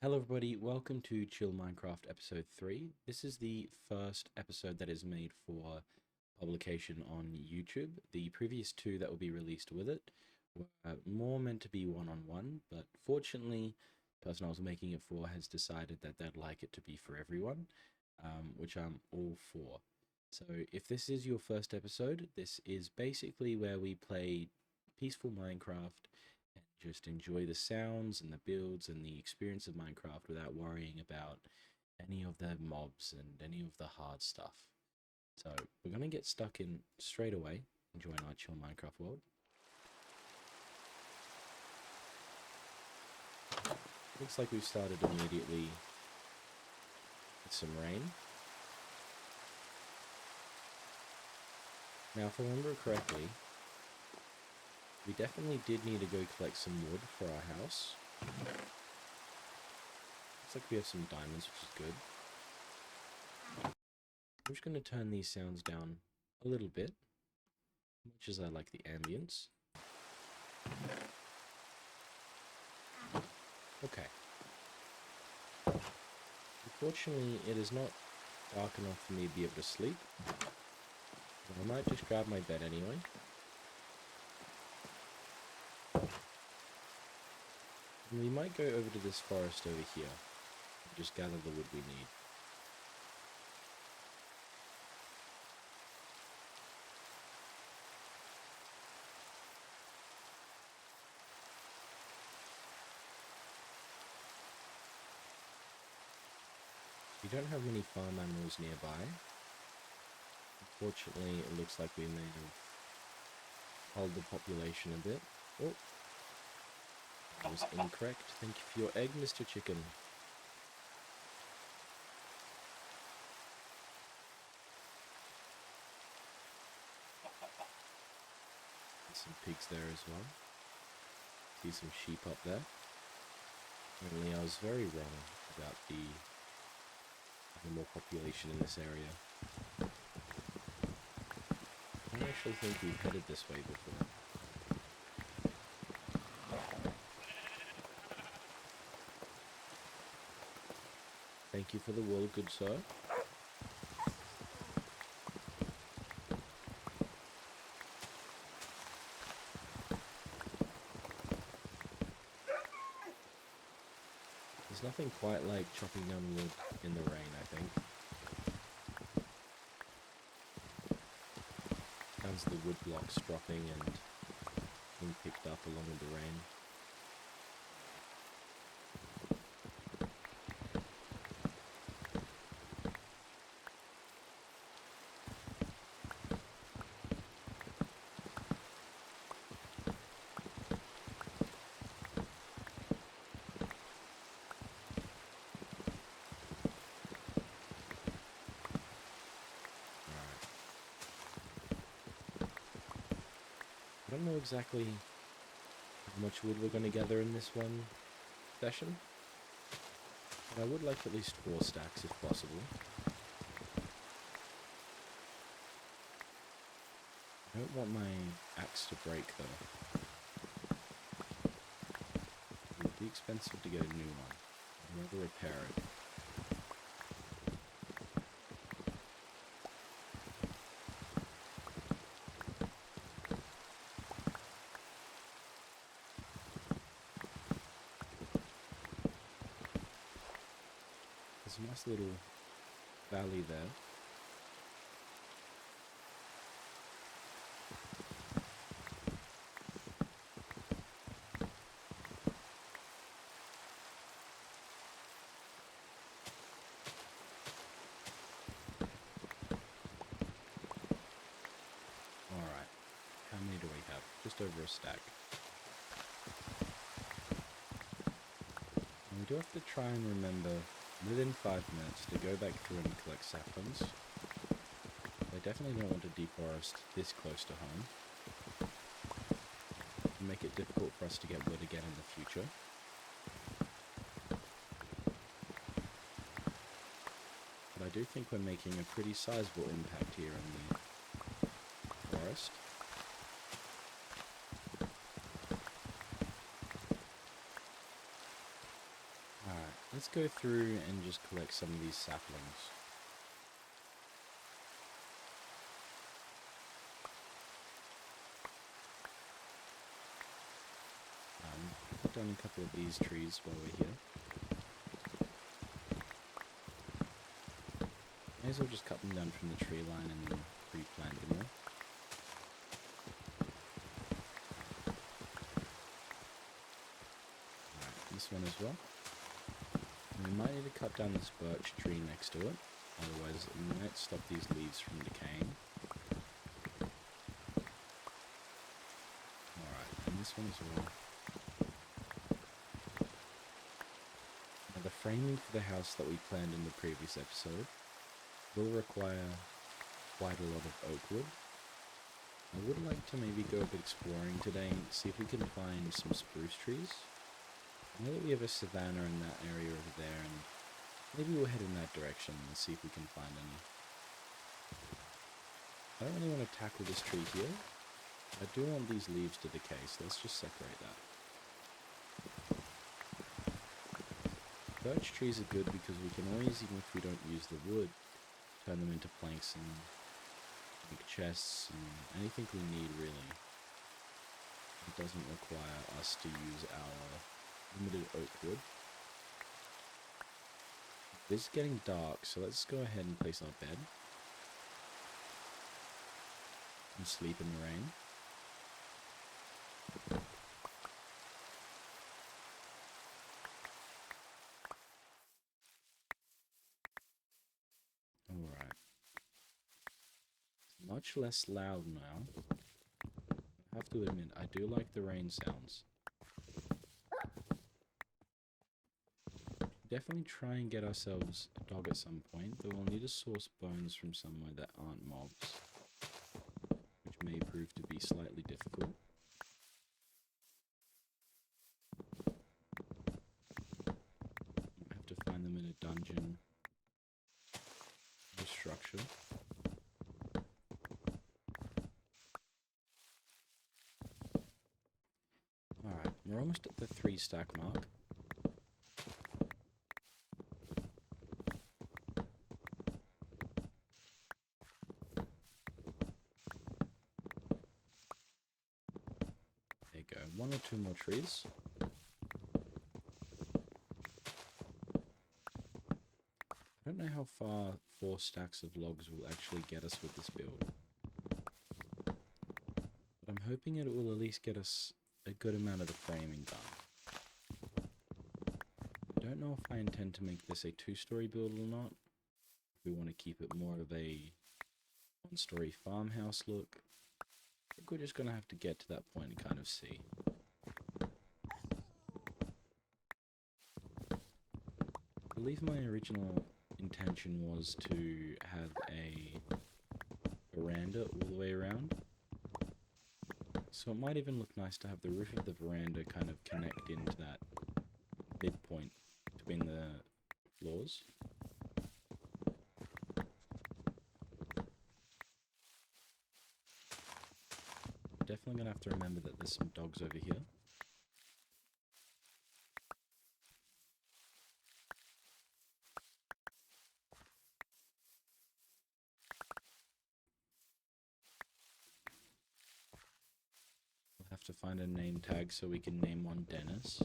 Hello everybody, welcome to Chill Minecraft episode 3. This is the first episode that is made for publication on YouTube. The previous two that will be released with it were more meant to be one-on-one, but fortunately the person I was making it for has decided that they'd like it to be for everyone, which I'm all for. So if this is your first episode, this is basically where we play peaceful Minecraft and just enjoy the sounds and the builds and the experience of Minecraft without worrying about any of the mobs and any of the hard stuff. So we're going to get stuck in straight away, enjoying our chill Minecraft world. Looks like we've started immediately with some rain. Now if I remember correctly, we definitely did need to go collect some wood for our house. Looks like we have some diamonds, which is good. I'm just going to turn these sounds down a little bit, much as I like the ambience. Okay. Unfortunately, it is not dark enough for me to be able to sleep. But I might just grab my bed anyway. And we might go over to this forest over here and just gather the wood we need. We don't have many farm animals nearby. Unfortunately, it looks like we may have culled the population a bit. Oh, that was incorrect. Thank you for your egg, Mr. Chicken. Some pigs there as well. See some sheep up there. Apparently I was very wrong about the animal population in this area. I actually think we've headed this way before. Thank you for the wool, good sir. There's nothing quite like chopping down wood in the rain, I think. Sounds the wood blocks dropping and being picked up along with the rain. I don't know exactly how much wood we're going to gather in this one session, but I would like at least 4 stacks if possible. I don't want my axe to break though. It would be expensive to get a new one. I'd rather repair it. There's a nice little valley there. Alright, how many do we have? Just over a stack. And we do have to try and remember within 5 minutes to go back through and collect saplings. I definitely don't want to deforest this close to home. It'll make it difficult for us to get wood again in the future. But I do think we're making a pretty sizable impact here in the forest. Alright, let's go through and just collect some of these saplings. Put down a couple of these trees while we're here. May as well just cut them down from the tree line and replant them all. Alright, this one as well. And we might need to cut down this birch tree next to it, otherwise it might stop these leaves from decaying. Alright, and this one as well. Now the framing for the house that we planned in the previous episode will require quite a lot of oak wood. I would like to maybe go a bit exploring today and see if we can find some spruce trees. I know that we have a savanna in that area over there, and maybe we'll head in that direction and see if we can find any. I don't really want to tackle this tree here. I do want these leaves to decay, so let's just separate that. Birch trees are good because we can always, even if we don't use the wood, turn them into planks and make chests and anything we need really. It doesn't require us to use our limited oak wood. It's getting dark, so let's go ahead and place our bed and sleep in the rain. Much less loud now. I have to admit, I do like the rain sounds. Definitely try and get ourselves a dog at some point, though we'll need to source bones from somewhere that aren't mobs, which may prove to be slightly difficult. I have to find them in a dungeon or structure. Alright, we're almost at the 3 stack mark. There you go, 1 or 2 more trees. I don't know how far 4 stacks of logs will actually get us with this build, but I'm hoping it will at least get us a good amount of the framing done. I don't know if I intend to make this a 2-story build or not. If we want to keep it more of a 1-story farmhouse look, I think we're just going to have to get to that point and kind of see. I believe my original intention was to have a veranda all the way around. So it might even look nice to have the roof of the veranda kind of connect into that midpoint between the floors. Definitely going to have to remember that there's some dogs over here. We'll have to find a name tag so we can name one Dennis.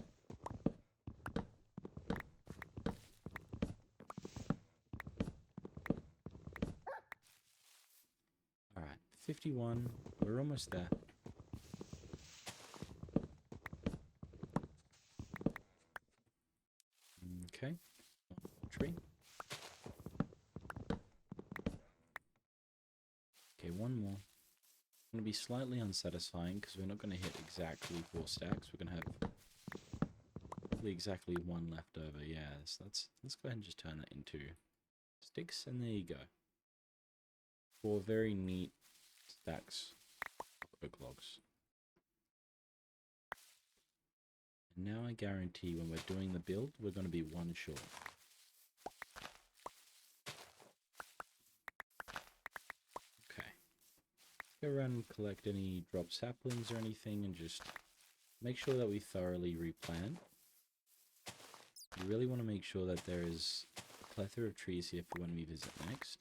Alright, 51. We're almost there. Okay, tree. Okay, one more. It's going to be slightly unsatisfying because we're not going to hit exactly 4 stacks. We're going to have probably exactly 1 left over. Yeah, so let's go ahead and just turn that into sticks, and there you go. 4 very neat stacks of oak logs. And now I guarantee when we're doing the build, we're going to be 1 short. Okay. Go around and collect any drop saplings or anything and just make sure that we thoroughly replant. We really want to make sure that there is a plethora of trees here for when we visit next.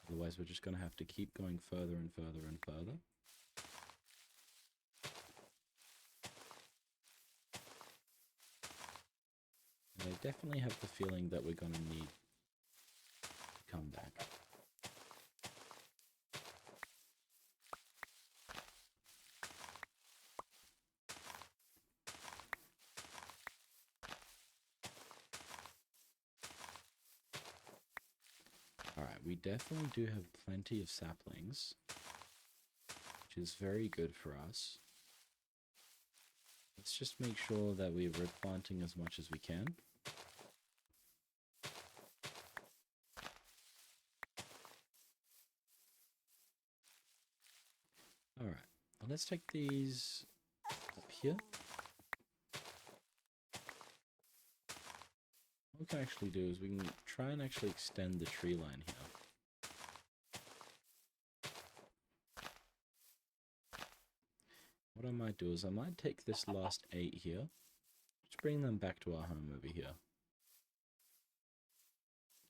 Otherwise, we're just going to have to keep going further and further and further. And I definitely have the feeling that we're going to need to come back. Alright, we definitely do have plenty of saplings, which is very good for us. Let's just make sure that we're replanting as much as we can. Alright, well, let's take these up here. What we can actually do is we can try and actually extend the tree line here. What I might do is I might take this last 8 here, just bring them back to our home over here.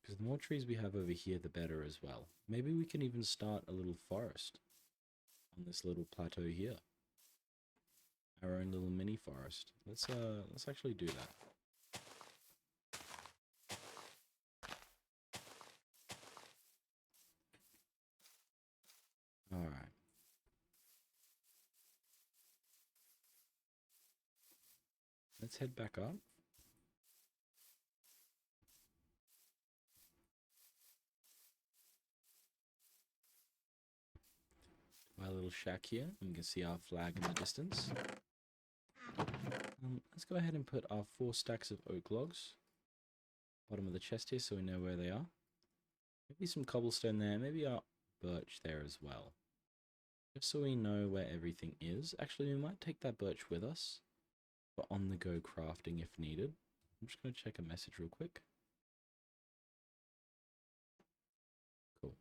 Because the more trees we have over here, the better as well. Maybe we can even start a little forest on this little plateau here. Our own little mini forest. Let's actually do that. Alright. Let's head back up. My little shack here, and you can see our flag in the distance. Let's go ahead and put our 4 stacks of oak logs bottom of the chest here so we know where they are. Maybe some cobblestone there, maybe our birch there as well. Just so we know where everything is. Actually, we might take that birch with us for on-the-go crafting if needed. I'm just going to check a message real quick. Cool.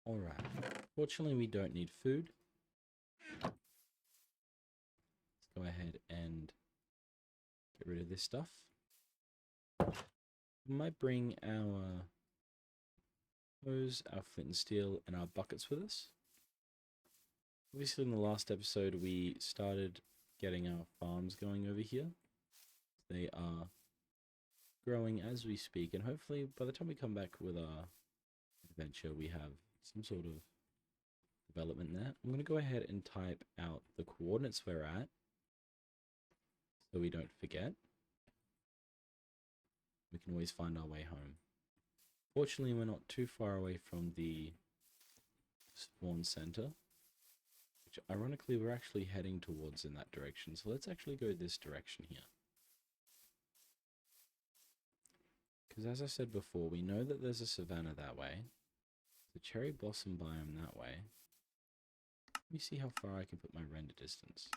Alright. Fortunately, we don't need food. Let's go ahead and get rid of this stuff. We might bring our hose, our flint and steel, and our buckets with us. Obviously, in the last episode, we started getting our farms going over here. They are growing as we speak, and hopefully, by the time we come back with our adventure, we have some sort of development there. I'm going to go ahead and type out the coordinates we're at, so we don't forget. We can always find our way home. Fortunately, we're not too far away from the spawn center, which ironically we're actually heading towards in that direction. So let's actually go this direction here. Because as I said before, we know that there's a savanna that way, the cherry blossom biome that way. Let me see how far I can put my render distance.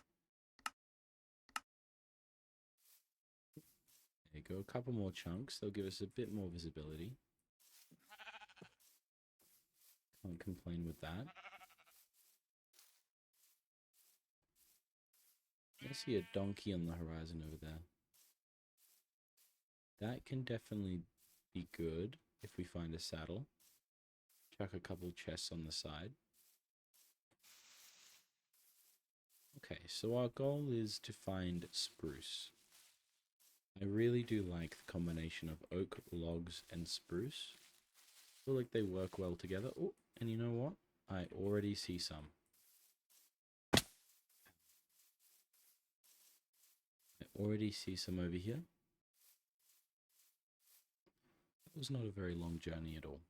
There you go, a couple more chunks. They'll give us a bit more visibility. Can't complain with that. I see a donkey on the horizon over there. That can definitely be good if we find a saddle. Chuck a couple chests on the side. Okay, so our goal is to find spruce. I really do like the combination of oak, logs, and spruce. I feel like they work well together. Oh, and you know what? I already see some. I already see some over here. That was not a very long journey at all.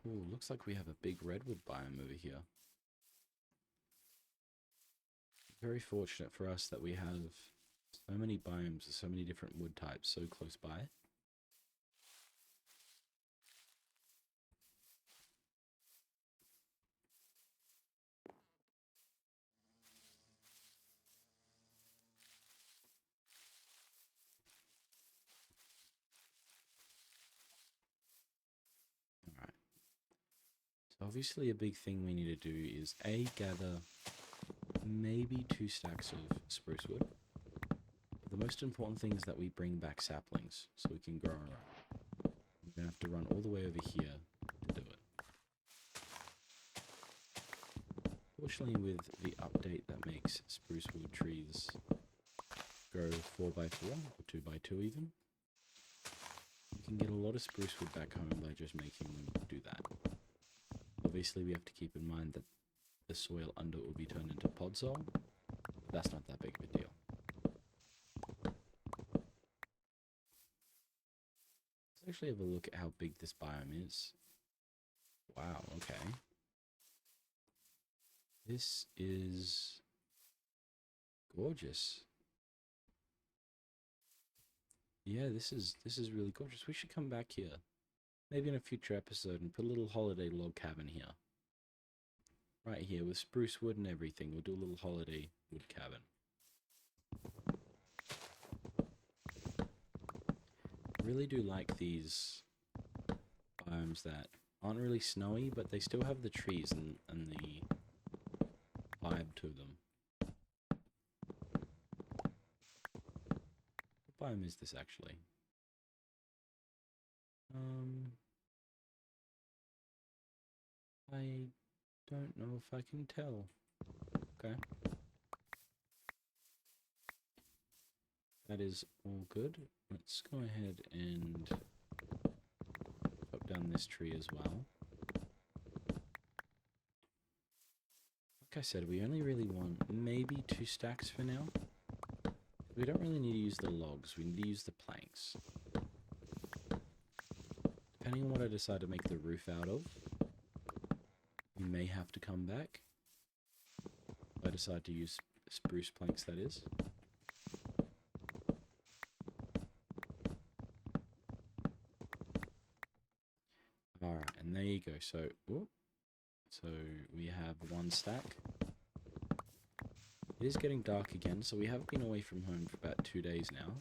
Oh, looks like we have a big redwood biome over here. Very fortunate for us that we have so many biomes, so many different wood types so close by. Alright. So obviously a big thing we need to do is A, gather maybe 2 stacks of spruce wood. The most important thing is that we bring back saplings so we can grow our own. We're going to have to run all the way over here to do it. Fortunately, with the update that makes spruce wood trees grow 4x4 or 2x2 even, you can get a lot of spruce wood back home by just making them do that. Obviously, we have to keep in mind that the soil under it will be turned into podzol, but that's not that big of a deal. Let's actually have a look at how big this biome is. Wow, okay. This is gorgeous. Yeah, this is really gorgeous. We should come back here. Maybe in a future episode and put a little holiday log cabin here. Right here with spruce wood and everything. We'll do a little holiday wood cabin. I really do like these biomes that aren't really snowy, but they still have the trees and the vibe to them. What biome is this actually? I don't know if I can tell. Okay. That is all good. Let's go ahead and chop down this tree as well. Like I said, we only really want maybe 2 stacks for now. We don't really need to use the logs, we need to use the planks. Depending on what I decide to make the roof out of, we may have to come back. If I decide to use spruce planks, that is. Alright, and there you go. So we have 1 stack. It is getting dark again, so we have been away from home for about 2 days now.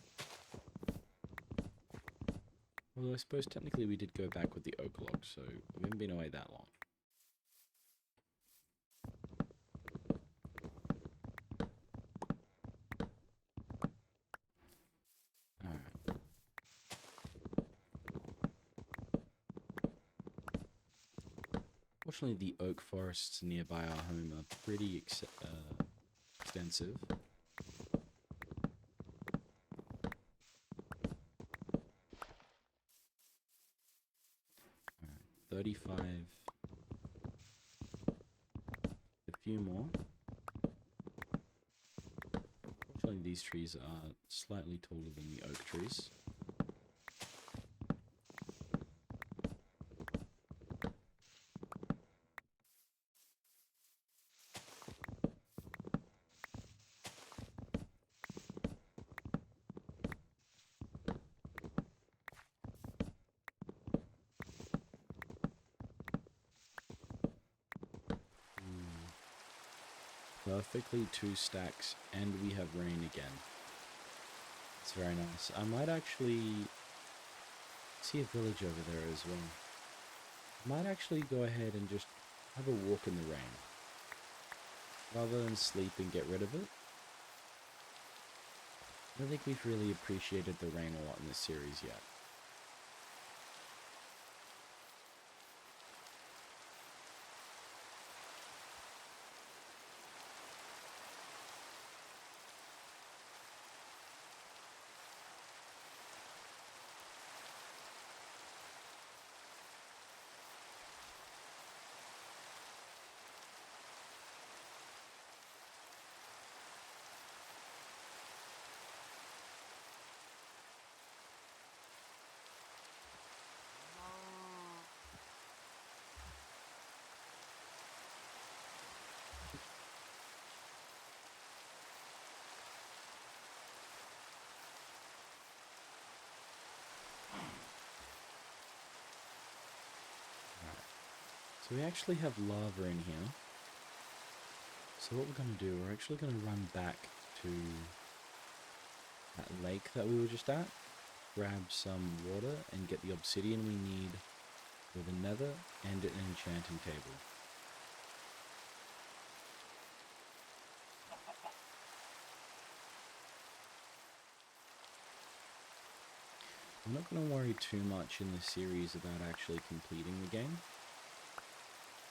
Although I suppose technically we did go back with the oak log, so we haven't been away that long. Alright. Fortunately, the oak forests nearby our home are pretty extensive. 35. A few more. Fortunately, these trees are slightly taller than the oak trees. Perfectly 2 stacks, and we have rain again. It's very nice. I might actually see a village over there as well. I might actually go ahead and just have a walk in the rain, rather than sleep and get rid of it. I don't think we've really appreciated the rain a lot in this series yet. So we actually have lava in here. So what we're going to do, we're actually going to run back to that lake that we were just at, grab some water and get the obsidian we need for the nether and an enchanting table. I'm not going to worry too much in this series about actually completing the game.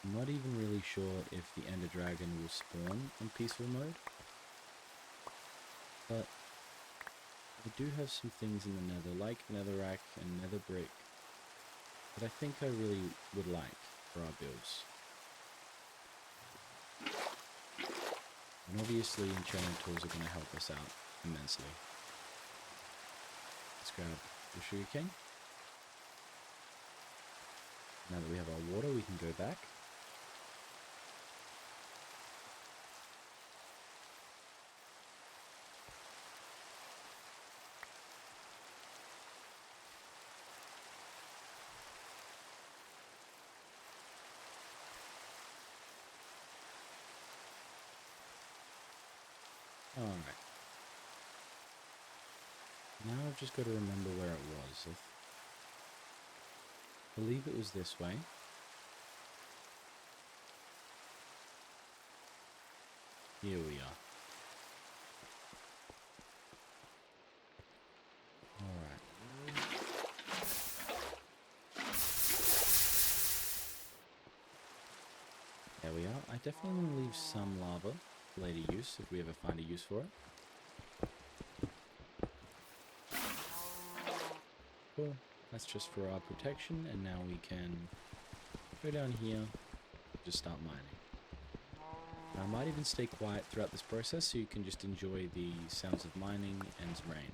I'm not even really sure if the Ender Dragon will spawn on peaceful mode, but I do have some things in the nether, like netherrack and nether brick, that I think I really would like for our builds. And obviously enchanting tools are going to help us out immensely. Let's grab the sugarcane. Now that we have our water, we can go back. Alright. Now I've just got to remember where it was. I believe it was this way. Here we are. Alright. There we are. I definitely want to leave some lava for later use if we ever find a use for it. Cool. That's just for our protection, and now we can go down here, just start mining. I might even stay quiet throughout this process so you can just enjoy the sounds of mining and rain.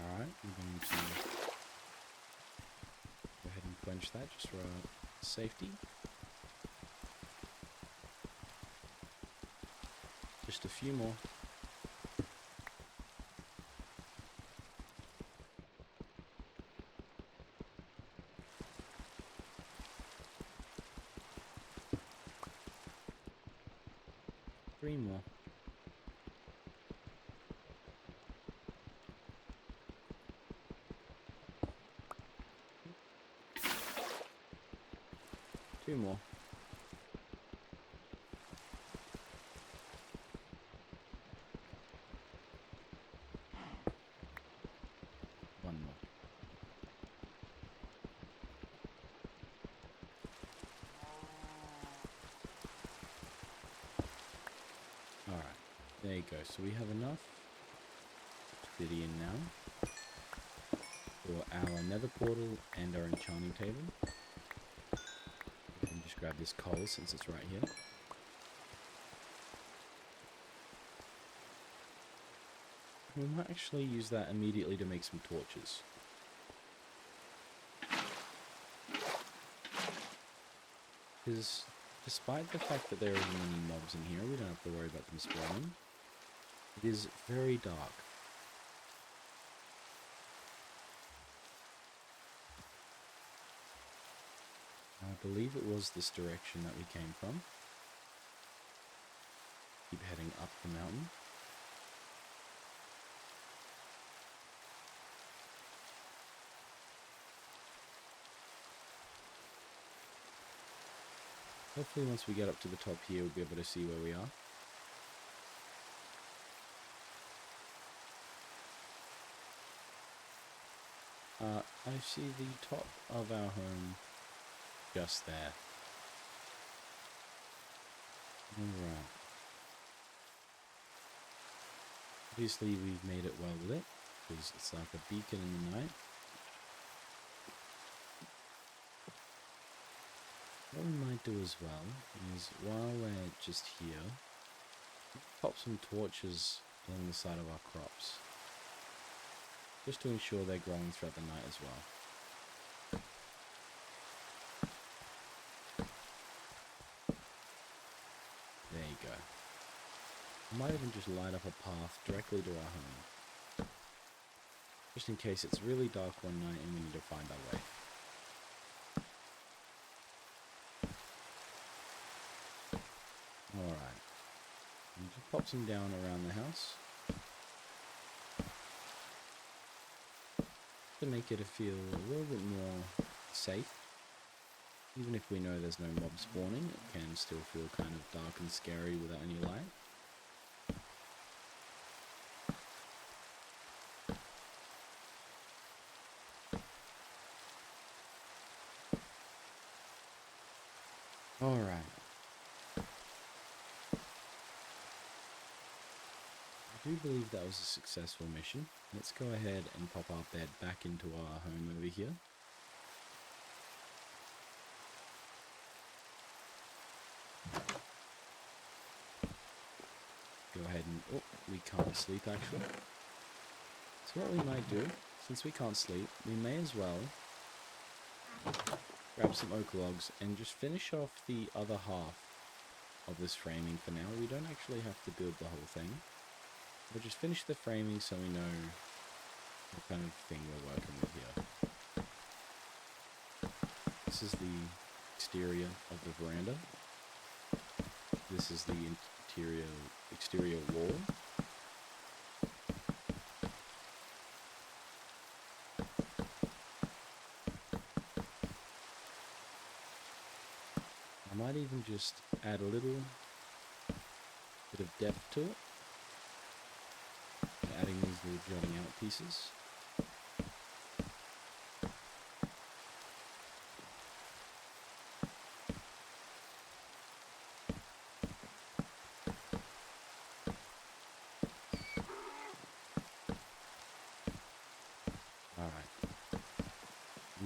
Alright, I'm going to go ahead and quench that just for our safety. Just a few more. Three more. Two more. One more. Alright, there you go. So we have enough obsidian now for our nether portal and our enchanting table. We can just grab this coal since it's right here. We might actually use that immediately to make some torches. Because despite the fact that there isn't any mobs in here, we don't have to worry about them spawning. It is very dark. I believe it was this direction that we came from. Keep heading up the mountain. Hopefully once we get up to the top here, we'll be able to see where we are. I see the top of our home just there. Alright. Obviously we've made it well lit, because it's like a beacon in the night. What we might do as well is, while we're just here, pop some torches along the side of our crops, just to ensure they're growing throughout the night as well. There you go. I might even just light up a path directly to our home, just in case it's really dark one night and we need to find our way. Alright, and just pop some down around the house to make it feel a little bit more safe. Even if we know there's no mob spawning, it can still feel kind of dark and scary without any light. Alright. I do believe that was a successful mission. Let's go ahead and pop our bed back into our home over here. Go ahead and... oh, we can't sleep actually. So what we might do, since we can't sleep, we may as well grab some oak logs and just finish off the other half of this framing for now. We don't actually have to build the whole thing. We'll just finish the framing so we know what kind of thing we're working with here. This is the exterior of the veranda. This is the exterior wall. I might even just add a little bit of depth to it, adding these little jutting out pieces.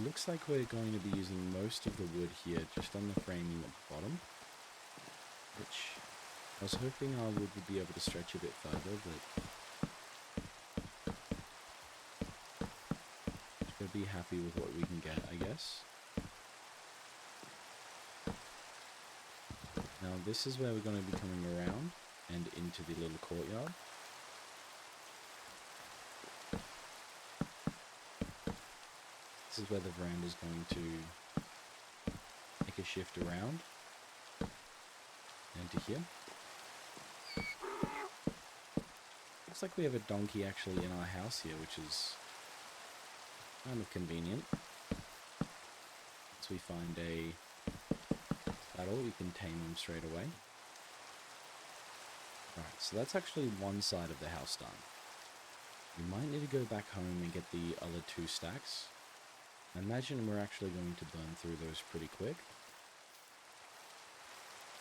Looks like we're going to be using most of the wood here just on the framing at the bottom, which I was hoping our wood would be able to stretch a bit further, but just gotta be happy with what we can get, I guess. Now this is where we're going to be coming around and into the little courtyard. This is where the veranda is going to make a shift around and to here. Looks like we have a donkey actually in our house here, which is kind of convenient. Once we find a saddle, we can tame them straight away. Alright, so that's actually one side of the house done. We might need to go back home and get the other 2 stacks. I imagine we're actually going to burn through those pretty quick,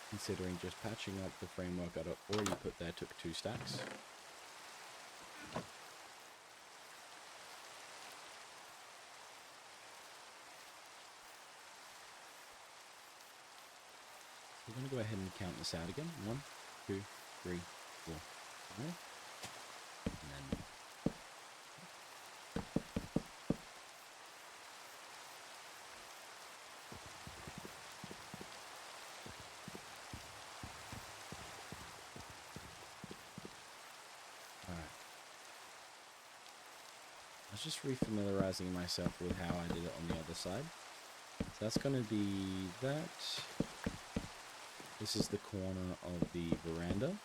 considering just patching up the framework I'd already put there took 2 stacks. We're going to go ahead and count this out again. 1, 2, 3, 4, 5. And then just refamiliarizing myself with how I did it on the other side. So that's going to be that. This is the corner of the veranda.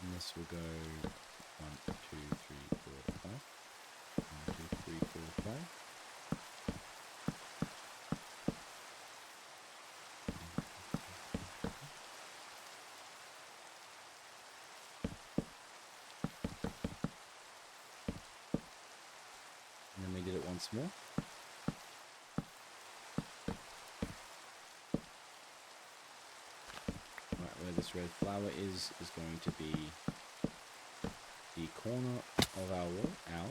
And this will go 1, 2, 3, 4, 5. 1, 2, 3, 4, 5. once more. Alright, where this red flower is going to be the corner of our owl.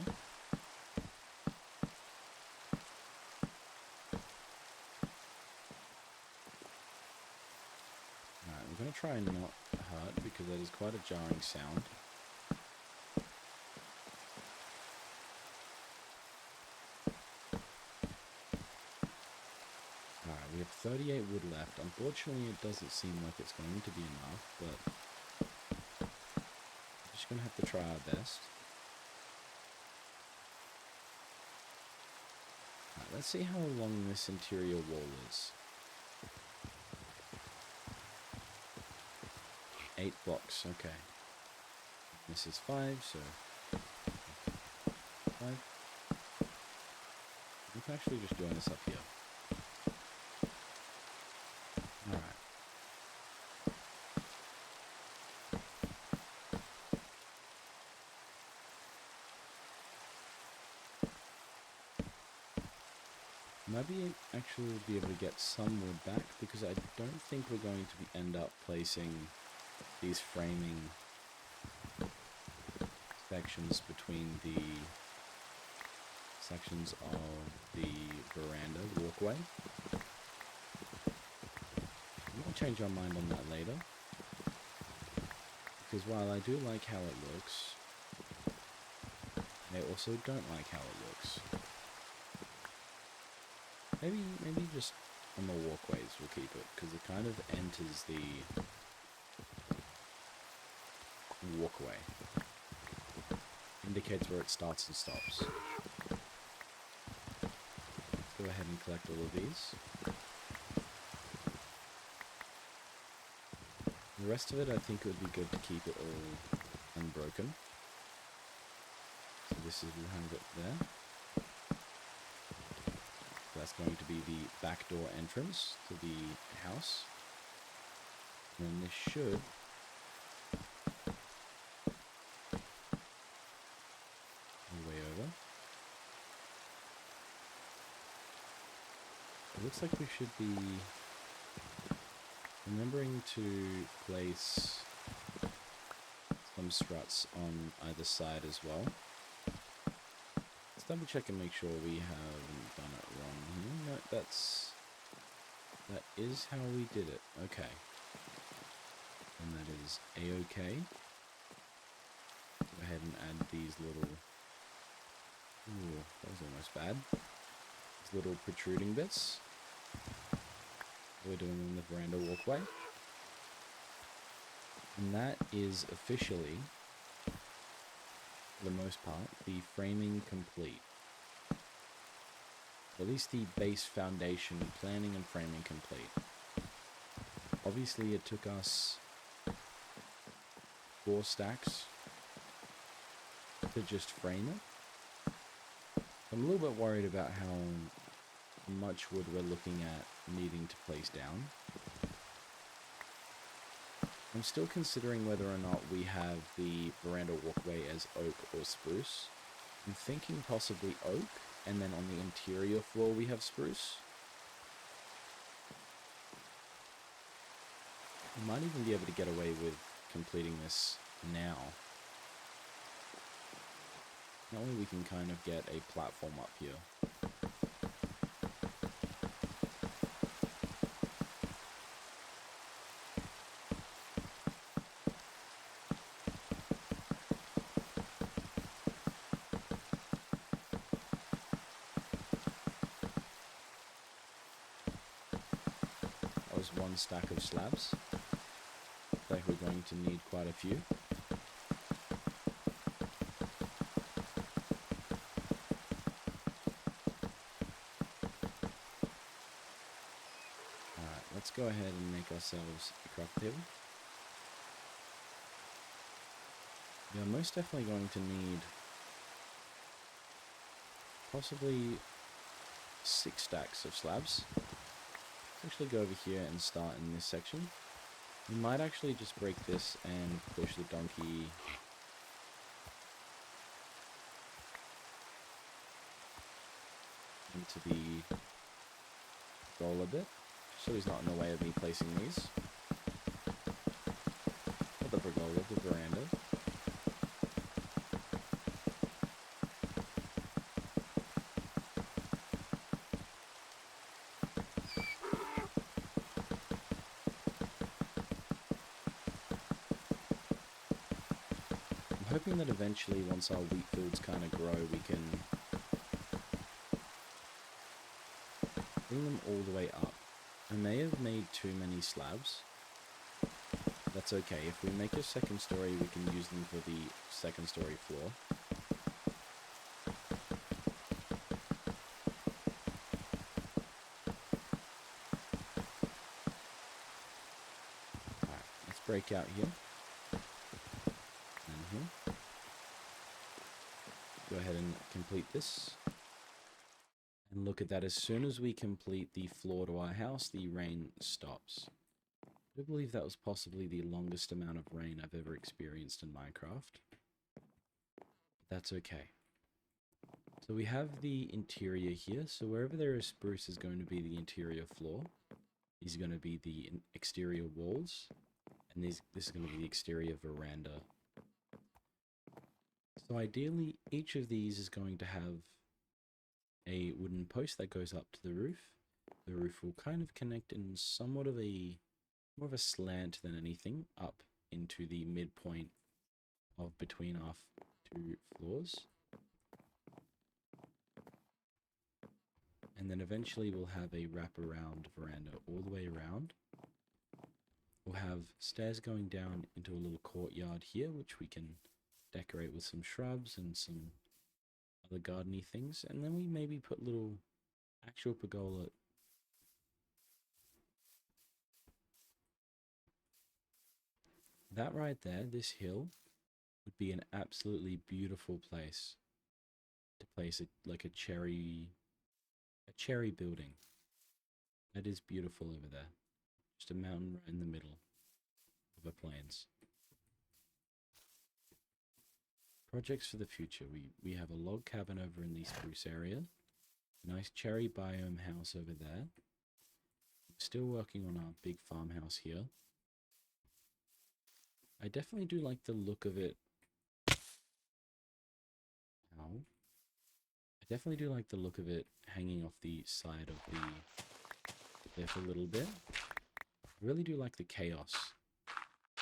Alright, we're going to try and not hurt because that is quite a jarring sound. Alright, we have 38 wood left. Unfortunately, it doesn't seem like it's going to be enough, but we're just going to have to try our best. Alright, let's see how long this interior wall is. 8 blocks, okay. This is 5, so 5. We can actually just join this up here. Alright. Might actually be able to get some wood back because I don't think we're going to end up placing these framing sections between the sections of the veranda walkway. We'll change our mind on that later, because while I do like how it looks, I also don't like how it looks. Maybe just on the walkways we'll keep it, because it kind of enters the walkway. Indicates where it starts and stops. Let's go ahead and collect all of these. The rest of it, I think it would be good to keep it all unbroken. So this is, we'll have it there. That's going to be the back door entrance to the house. And then this should way over. It looks like we should be remembering to place some struts on either side as well. Let's double check and make sure we haven't done it wrong here. No, that is how we did it. Okay. And that is A-okay. Go ahead and add these little... Ooh, that was almost bad. These little protruding bits. We're doing in the veranda walkway. And that is officially, for the most part, the framing complete. At least the base foundation planning and framing complete. Obviously it took us 4 stacks to just frame it. I'm a little bit worried about how much wood we're looking at needing to place down. I'm still considering whether or not we have the veranda walkway as oak or spruce. I'm thinking possibly oak, and then on the interior floor we have spruce. We might even be able to get away with completing this now. That way we can kind of get a platform up here. That was 1 stack of slabs. Looks like we're going to need quite a few. Let's go ahead and make ourselves a craft table. We are most definitely going to need possibly 6 stacks of slabs. Let's actually go over here and start in this section. We might actually just break this and push the donkey into the roll a bit, so he's not in the way of me placing these. Not the pergola, the veranda. I'm hoping that eventually, once our wheat fields kind of grow, we can bring them all the way up. I may have made too many slabs. That's okay. If we make a second story, we can use them for the second story floor. Alright, let's break out here. And here. Go ahead and complete this. And look at that, as soon as we complete the floor to our house, the rain stops. I do believe that was possibly the longest amount of rain I've ever experienced in Minecraft. But that's okay. So we have the interior here, so wherever there is spruce is going to be the interior floor. These are going to be the exterior walls, and this is going to be the exterior veranda. So ideally, each of these is going to have a wooden post that goes up to the roof. The roof will kind of connect in somewhat of a more of a slant than anything up into the midpoint of between our two floors. And then eventually we'll have a wraparound veranda all the way around. We'll have stairs going down into a little courtyard here, which we can decorate with some shrubs and some other gardeny things, and then we maybe put little actual pergola. That right there, this hill, would be an absolutely beautiful place to place like a cherry building. That is beautiful over there. Just a mountain right in the middle of a plains. Projects for the future. We have a log cabin over in the spruce area. A nice cherry biome house over there. Still working on our big farmhouse here. I definitely do like the look of it. Ow. I definitely do like the look of it hanging off the side of the cliff a little bit. I really do like the chaos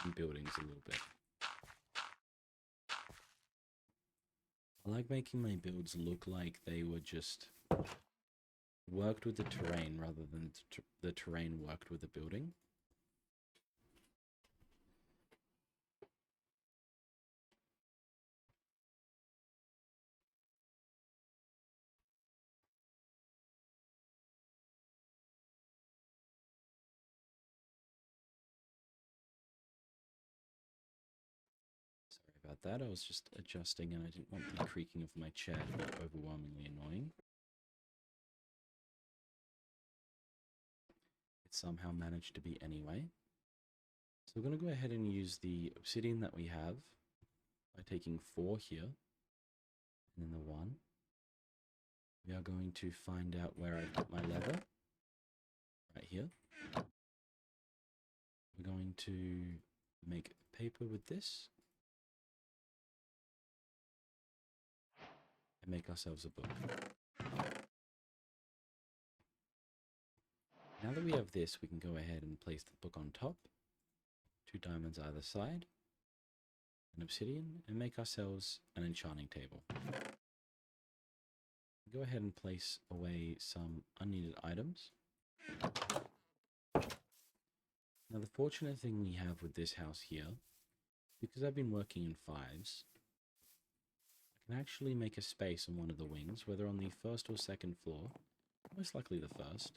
in buildings a little bit. I like making my builds look like they were just worked with the terrain rather than the terrain worked with the building. Sorry about that, I was just adjusting and I didn't want the creaking of my chair to be overwhelmingly annoying. It somehow managed to be anyway. So we're going to go ahead and use the obsidian that we have by taking 4 here, and then the 1. We are going to find out where I put my lever, right here. We're going to make paper with this, and make ourselves a book. Now that we have this, we can go ahead and place the book on top, 2 diamonds either side, an obsidian, and make ourselves an enchanting table. Go ahead and place away some unneeded items. Now the fortunate thing we have with this house here, because I've been working in 5s, I can actually make a space on one of the wings, whether on the first or second floor, most likely the first,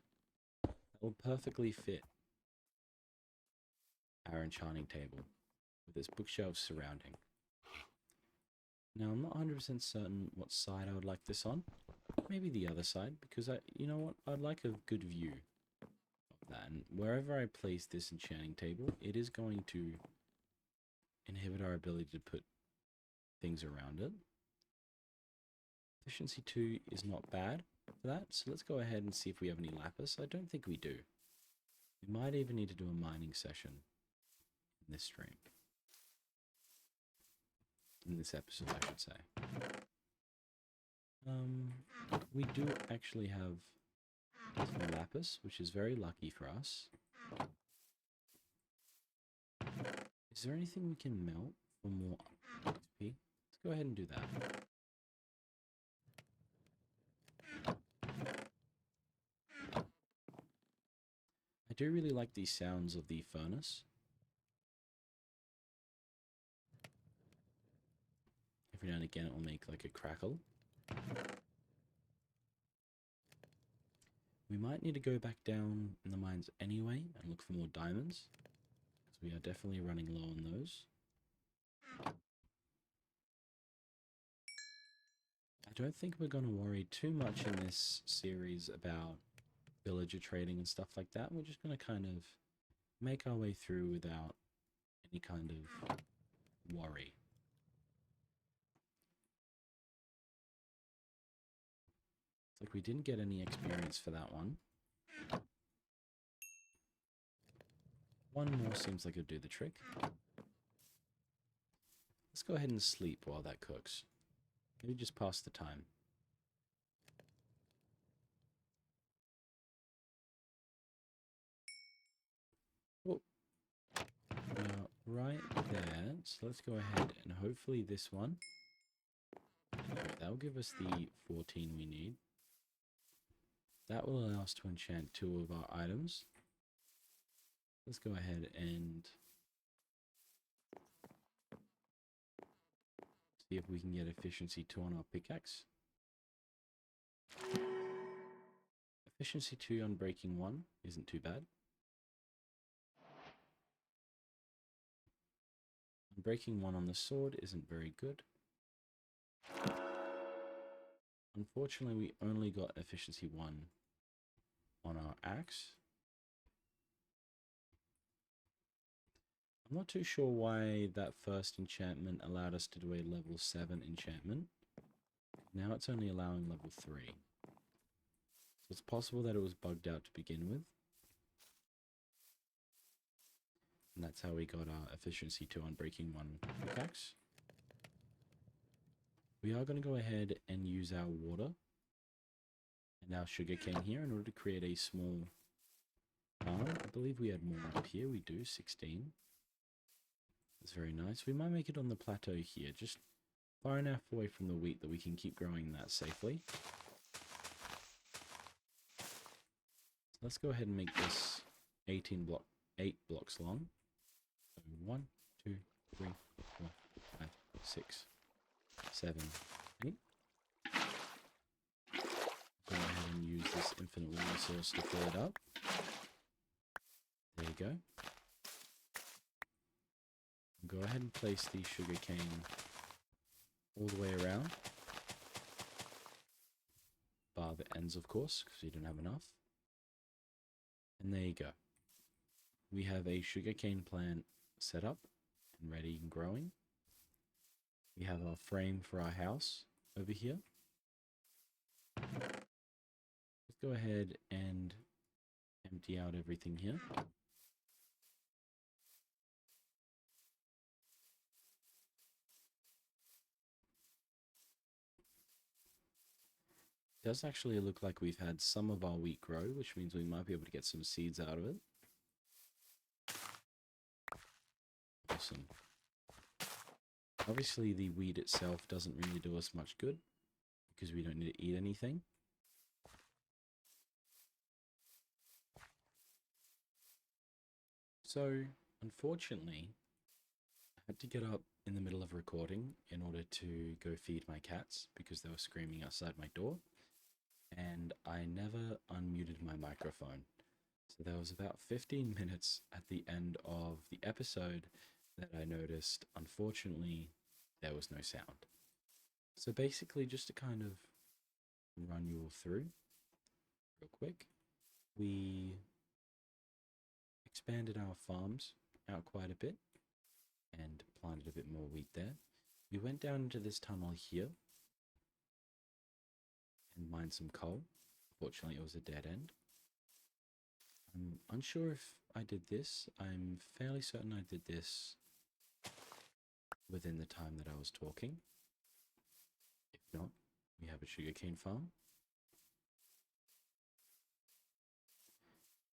that will perfectly fit our enchanting table with its bookshelves surrounding. Now I'm not 100% certain what side I would like this on. Maybe the other side, because you know what, I'd like a good view of that. And wherever I place this enchanting table, it is going to inhibit our ability to put things around it. Efficiency 2 is not bad for that, so let's go ahead and see if we have any lapis. I don't think we do. We might even need to do a mining session in this stream. In this episode, I should say. We do actually have some lapis, which is very lucky for us. Is there anything we can melt for more XP? Let's go ahead and do that. I do really like the sounds of the furnace. Every now and again it will make like a crackle. We might need to go back down in the mines anyway and look for more diamonds, because we are definitely running low on those. I don't think we're going to worry too much in this series about villager trading and stuff like that. We're just going to kind of make our way through without any kind of worry. It's like we didn't get any experience for that one. One more seems like it'll do the trick. Let's go ahead and sleep while that cooks. Maybe just pass the time. Oh, now right there. So let's go ahead and hopefully this one. That'll give us the 14 we need. That will allow us to enchant 2 of our items. Let's go ahead and see if we can get efficiency 2 on our pickaxe. Efficiency 2 on breaking 1 isn't too bad. Breaking 1 on the sword isn't very good. Unfortunately, we only got efficiency 1 on our axe. I'm not too sure why that first enchantment allowed us to do a level 7 enchantment. Now it's only allowing level 3. So it's possible that it was bugged out to begin with. And that's how we got our efficiency 2 on breaking 1 pickaxe. We are going to go ahead and use our water and our sugarcane here in order to create a small farm. I believe we had more up here. We do, 16. That's very nice. We might make it on the plateau here, just far enough away from the wheat that we can keep growing that safely. So let's go ahead and make this 8 blocks long. So 1, 2, 3, 4, 5, 6, 7, 8. Go ahead and use this infinite water source to fill it up. There you go. Go ahead and place the sugarcane all the way around. Bar the ends, of course, because you don't have enough. And there you go. We have a sugarcane plant set up and ready and growing. We have our frame for our house over here. Let's go ahead and empty out everything here. It does actually look like we've had some of our wheat grow, which means we might be able to get some seeds out of it. Awesome. Obviously, the wheat itself doesn't really do us much good because we don't need to eat anything. So, unfortunately, I had to get up in the middle of recording in order to go feed my cats because they were screaming outside my door, and I never unmuted my microphone. So there was about 15 minutes at the end of the episode that I noticed, unfortunately, there was no sound. So basically, just to kind of run you all through real quick, we expanded our farms out quite a bit and planted a bit more wheat there. We went down into this tunnel here mine some coal. Fortunately, it was a dead end. I'm unsure if I did this. I'm fairly certain I did this within the time that I was talking. If not, we have a sugarcane farm.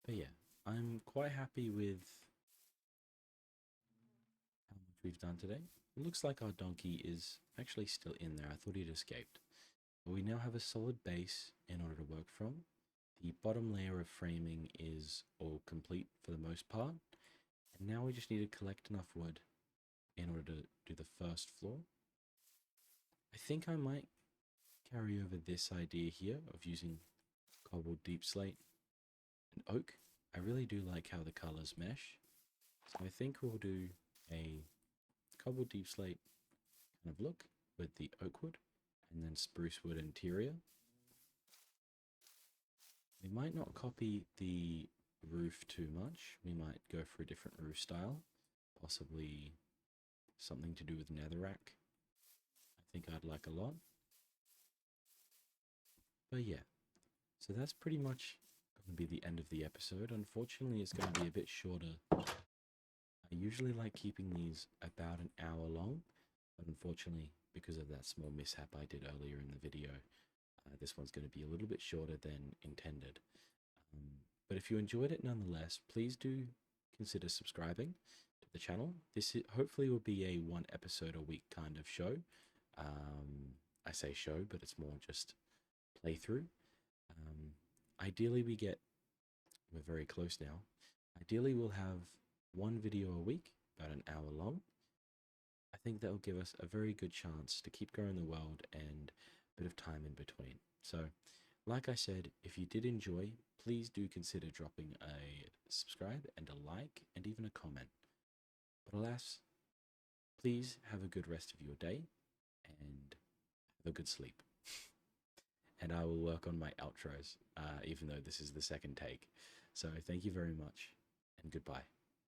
But yeah, I'm quite happy with how much we've done today. It looks like our donkey is actually still in there. I thought he'd escaped. But we now have a solid base in order to work from. The bottom layer of framing is all complete for the most part. And now we just need to collect enough wood in order to do the first floor. I think I might carry over this idea here of using cobbled deep slate and oak. I really do like how the colors mesh. So I think we'll do a cobbled deep slate kind of look with the oak wood and then spruce wood interior. We might not copy the roof too much. We might go for a different roof style, possibly something to do with netherrack. I think I'd like a lot. But yeah, so that's pretty much going to be the end of the episode. Unfortunately, it's going to be a bit shorter. I usually like keeping these about an hour long, but unfortunately, because of that small mishap I did earlier in the video, this one's going to be a little bit shorter than intended. But if you enjoyed it nonetheless, please do consider subscribing to the channel. This hopefully will be a 1 episode a week kind of show. I say show, but it's more just playthrough. Ideally, we're very close now. Ideally, we'll have 1 video a week, about an hour long. I think that will give us a very good chance to keep growing the world and a bit of time in between. So, like I said, if you did enjoy, please do consider dropping a subscribe and a like and even a comment. But alas, please have a good rest of your day and have a good sleep. And I will work on my outros, even though this is the second take. So thank you very much and goodbye.